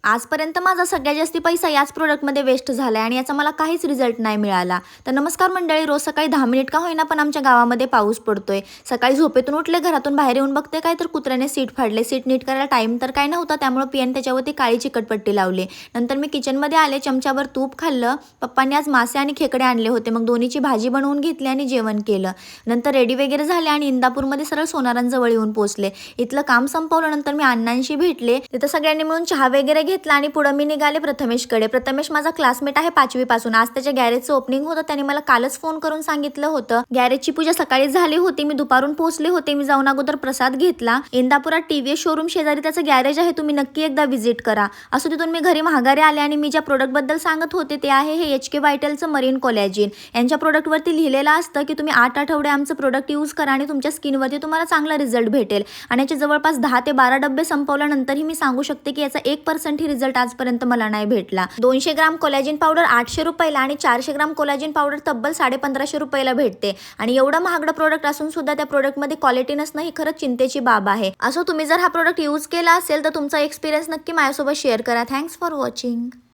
आजपर्यंत माझा सगळ्यात जास्ती पैसा याच प्रोडक्टमध्ये वेस्ट झाला आहे आणि याचा मला काहीच रिझल्ट नाही मिळाला. तर नमस्कार मंडळी, रोज सकाळी 10 मिनिट का होईना पण आमच्या गावामध्ये पाऊस पडतोय. सकाळी झोपेतून उठले, घरातून बाहेर येऊन बघते काय तर कुत्र्याने सीट फाडले. सीट नीट करायला टाईम तर काय नव्हता, त्यामुळे पियाने त्याच्यावरती काळी चिकटपट्टी लावली. नंतर मी किचनमध्ये आले, चमच्यावर तूप खाल्लं. पप्पांनी आज मासे आणि खेकडे आणले होते, मग दोन्हीची भाजी बनवून घेतली आणि जेवण केलं. नंतर रेडी वगैरे झाले आणि इंदापूरमध्ये सरळ सोनारांजवळ येऊन पोहोचले. इथलं काम संपवलं, नंतर मी अण्णांशी भेटले. तिथं सगळ्यांनी मिळून चहा वगैरे घेतला आणि पुढे मी निघाले प्रथमेशकडे. प्रथमेश माझा क्लासमेट आहे 5वी पासून. आज त्याच्या गॅरेजचं ओपनिंग होतं. त्याने मला कालच फोन करून सांगितलं होतं. गॅरेजची पूजा सकाळी झाली होती, मी दुपारून पोहोचले होते. मी जाऊन अगोदर प्रसाद घेतला. इंदापुरात टीव्हीएस शोरूम शेजारी त्याचं गॅरेज आहे, तुम्ही नक्की एकदा व्हिजिट करा. असं तिथून मी घरी महागारी आले आणि मी ज्या प्रोडक्टबद्दल सांगत होते ते आहे हे HK व्हायटलचं मरीन कोलॅजिन. यांच्या प्रोडक्टवरती लिहिलेलं असतं की तुम्ही 8 आठवडे आमचं प्रोडक्ट यूज करा आणि तुमच्या स्किनवरती तुम्हाला चांगला रिझल्ट भेटेल. आणि याचे जवळपास 10 ते 12 डब्बे संपवल्यानंतरही मी सांगू शकते की याचा 1% ही रिझल्ट आजपर्यंत मला नाही भेटला. 200 ग्राम कोलॅजिन पावडर 800 रुपयाला आणि 400 ग्राम कोलॅजिन पावडर तब्बल 1550 रुपयाला भेटते. आणि एवढं महागडं प्रोडक्ट असून सुद्धा त्या प्रोडक्टमध्ये क्वालिटी नसणं ही खरंच चिंतेची बाब आहे. असं तुम्ही जर हा प्रोडक्ट यूज केला असेल तर तुमचा एक्सपिरियन्स नक्की माझ्यासोबत शेअर करा. Thanks for watching.